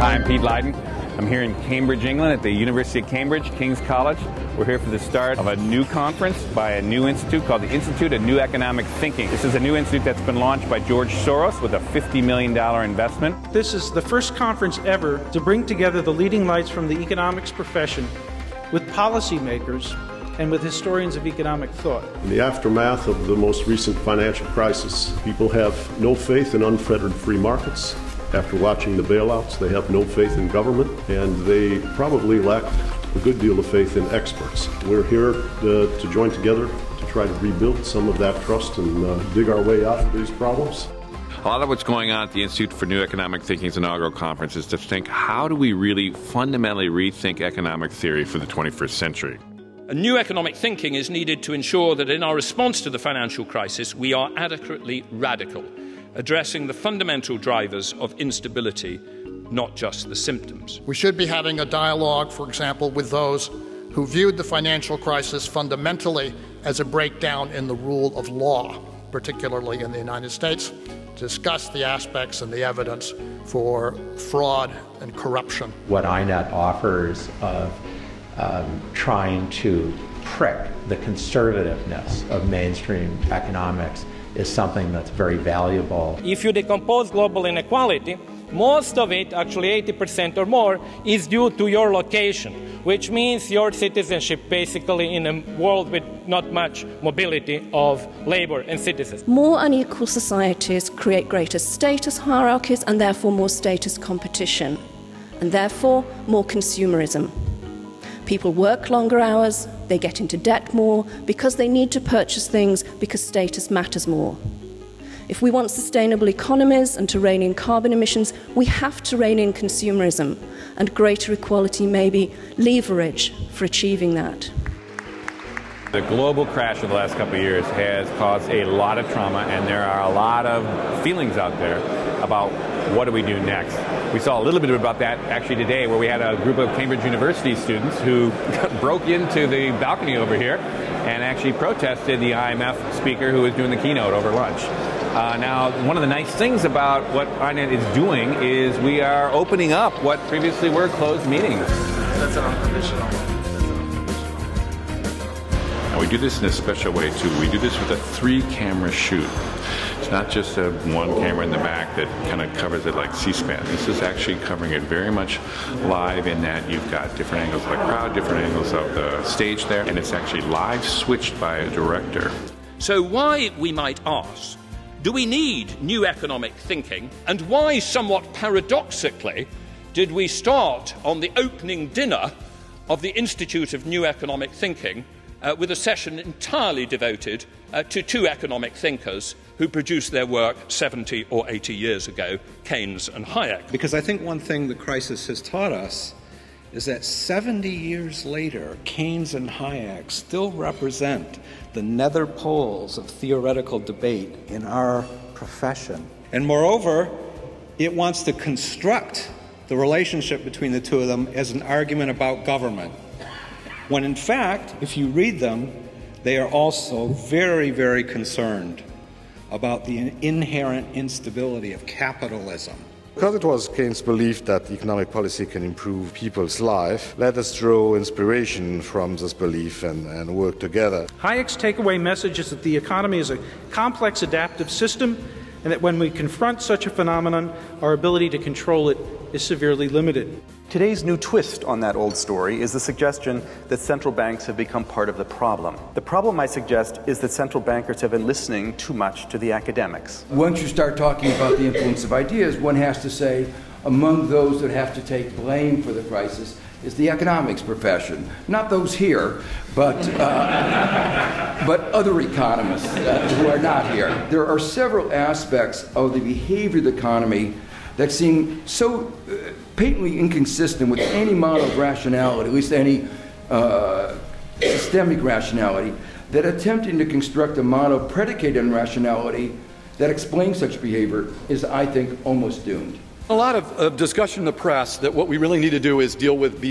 Hi, I'm Pete Leyden. I'm here in Cambridge, England at the University of Cambridge, King's College. We're here for the start of a new conference by a new institute called the Institute of New Economic Thinking. This is a new institute that's been launched by George Soros with a $50 million investment. This is the first conference ever to bring together the leading lights from the economics profession with policymakers and with historians of economic thought. In the aftermath of the most recent financial crisis, people have no faith in unfettered free markets. After watching the bailouts, they have no faith in government, and they probably lack a good deal of faith in experts. We're here to join together to try to rebuild some of that trust and dig our way out of these problems. A lot of what's going on at the Institute for New Economic Thinking's inaugural conference is to think, how do we really fundamentally rethink economic theory for the 21st century? A new economic thinking is needed to ensure that in our response to the financial crisis, we are adequately radical, addressing the fundamental drivers of instability, not just the symptoms. We should be having a dialogue, for example, with those who viewed the financial crisis fundamentally as a breakdown in the rule of law, particularly in the United States, to discuss the aspects and the evidence for fraud and corruption. What INET offers of trying to prick the conservativeness of mainstream economics is something that's very valuable. If you decompose global inequality, most of it, actually 80% or more, is due to your location, which means your citizenship basically in a world with not much mobility of labor and citizens. More unequal societies create greater status hierarchies and therefore more status competition, and therefore more consumerism. People work longer hours, they get into debt more because they need to purchase things because status matters more. If we want sustainable economies and to rein in carbon emissions, we have to rein in consumerism, and greater equality may be leverage for achieving that. The global crash of the last couple of years has caused a lot of trauma, and there are a lot of feelings out there about what do we do next. We saw a little bit about that actually today, where we had a group of Cambridge University students who broke into the balcony over here and actually protested the IMF speaker who was doing the keynote over lunch. Now, one of the nice things about what INET is doing is we are opening up what previously were closed meetings. That's an unconditional. Now, we do this in a special way, too. We do this with a 3-camera shoot. It's not just a one camera in the back that kind of covers it like C-SPAN. This is actually covering it very much live in that you've got different angles of the crowd, different angles of the stage there, and it's actually live switched by a director. So why, we might ask, do we need new economic thinking? And why, somewhat paradoxically, did we start on the opening dinner of the Institute of New Economic Thinking with a session entirely devoted to 2 economic thinkers who produced their work 70 or 80 years ago, Keynes and Hayek? Because I think one thing the crisis has taught us is that 70 years later, Keynes and Hayek still represent the nether poles of theoretical debate in our profession. And moreover, it wants to construct the relationship between the two of them as an argument about government, when in fact, if you read them, they are also very, very concerned about the inherent instability of capitalism. Because it was Keynes' belief that economic policy can improve people's life, let us draw inspiration from this belief and work together. Hayek's takeaway message is that the economy is a complex adaptive system, and that when we confront such a phenomenon, our ability to control it is severely limited. Today's new twist on that old story is the suggestion that central banks have become part of the problem. The problem, I suggest, is that central bankers have been listening too much to the academics. Once you start talking about the influence of ideas, one has to say among those that have to take blame for the crisis is the economics profession. Not those here, but other economists who are not here. There are several aspects of the behavior of the economy that seem so patently inconsistent with any model of rationality, at least any systemic rationality, that attempting to construct a model predicated on rationality that explains such behavior is, I think, almost doomed. A lot of discussion in the press that what we really need to do is deal with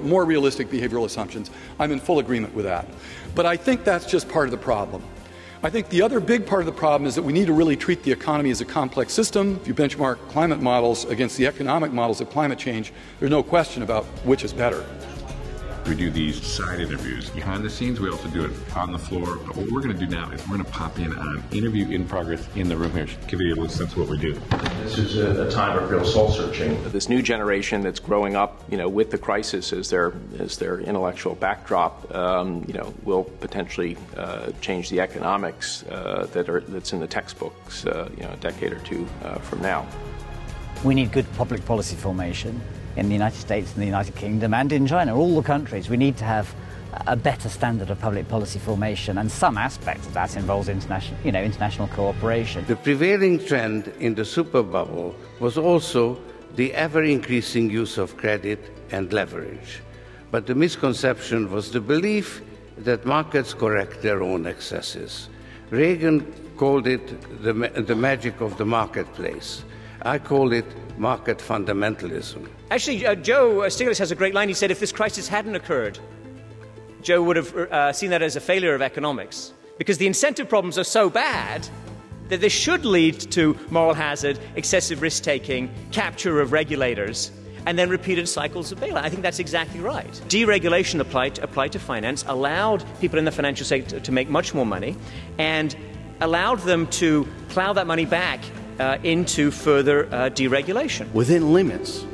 more realistic behavioral assumptions. I'm in full agreement with that. But I think that's just part of the problem. I think the other big part of the problem is that we need to really treat the economy as a complex system. If you benchmark climate models against the economic models of climate change, there's no question about which is better. We do these side interviews behind the scenes. We also do it on the floor. But what we're going to do now is we're going to pop in on interview in progress in the room here. Give you a little sense of what we do. This is a time of real soul searching. This new generation that's growing up, with the crisis as their intellectual backdrop, will potentially change the economics that's in the textbooks, a decade or two from now. We need good public policy formation. In the United States and the United Kingdom and in China, all the countries, we need to have a better standard of public policy formation, and some aspect of that involves international cooperation. The prevailing trend in the super bubble was also the ever-increasing use of credit and leverage. But the misconception was the belief that markets correct their own excesses. Reagan called it the magic of the marketplace. I call it market fundamentalism. Actually, Joe Stiglitz has a great line. He said if this crisis hadn't occurred, Joe would have seen that as a failure of economics, because the incentive problems are so bad that they should lead to moral hazard, excessive risk-taking, capture of regulators, and then repeated cycles of bailout. I think that's exactly right. Deregulation applied to finance allowed people in the financial sector to make much more money and allowed them to plow that money back into further deregulation. Within limits,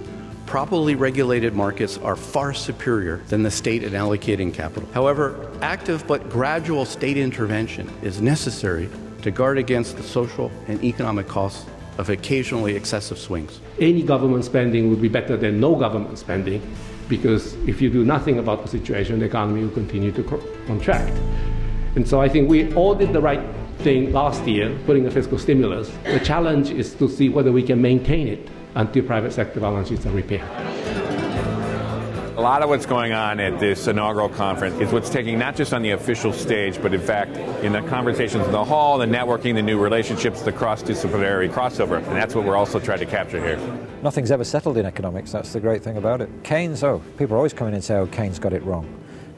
properly regulated markets are far superior than the state at allocating capital. However, active but gradual state intervention is necessary to guard against the social and economic costs of occasionally excessive swings. Any government spending would be better than no government spending, because if you do nothing about the situation, the economy will continue to contract. And so I think we all did the right thing last year, putting a fiscal stimulus. The challenge is to see whether we can maintain it until private sector balance sheets are repaired. A lot of what's going on at this inaugural conference is what's taking not just on the official stage, but in fact in the conversations in the hall, the networking, the new relationships, the cross-disciplinary crossover. And that's what we're also trying to capture here. Nothing's ever settled in economics. That's the great thing about it. Keynes, people are always coming in and say, oh, Keynes got it wrong.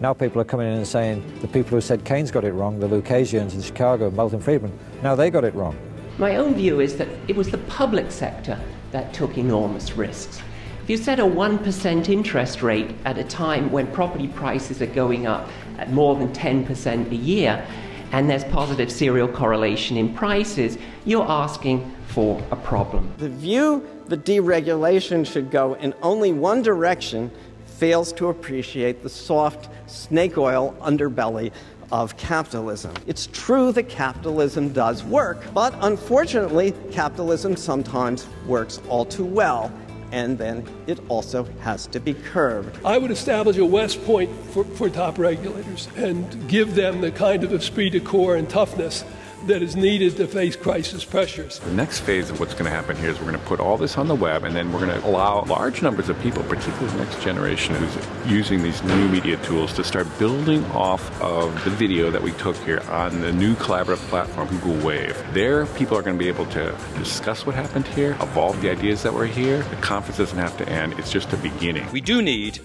Now people are coming in and saying the people who said Keynes got it wrong, the Lucasians in Chicago, Milton Friedman, now they got it wrong. My own view is that it was the public sector that took enormous risks. If you set a 1% interest rate at a time when property prices are going up at more than 10% a year, and there's positive serial correlation in prices, you're asking for a problem. The view that deregulation should go in only one direction fails to appreciate the soft snake oil underbelly of capitalism. It's true that capitalism does work, but unfortunately, capitalism sometimes works all too well, and then it also has to be curbed. I would establish a West Point for top regulators and give them the kind of esprit de corps and toughness that is needed to face crisis pressures. The next phase of what's going to happen here is we're going to put all this on the web, and then we're going to allow large numbers of people, particularly the next generation who's using these new media tools, to start building off of the video that we took here on the new collaborative platform, Google Wave. There, people are going to be able to discuss what happened here, evolve the ideas that were here. The conference doesn't have to end. It's just a beginning. We do need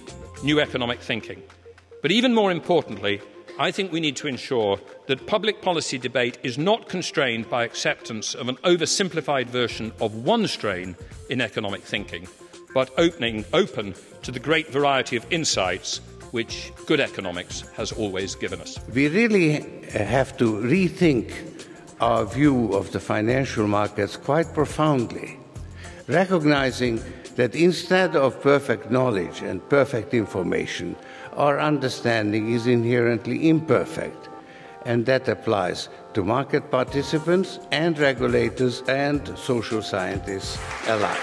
new economic thinking. But even more importantly, I think we need to ensure that public policy debate is not constrained by acceptance of an oversimplified version of one strain in economic thinking, but open to the great variety of insights which good economics has always given us. We really have to rethink our view of the financial markets quite profoundly, recognizing that instead of perfect knowledge and perfect information, our understanding is inherently imperfect, and that applies to market participants and regulators and social scientists alike.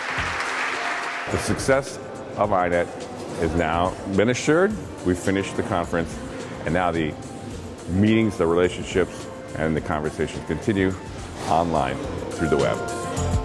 The success of INET has now been assured. We've finished the conference, and now the meetings, the relationships, and the conversations continue online through the web.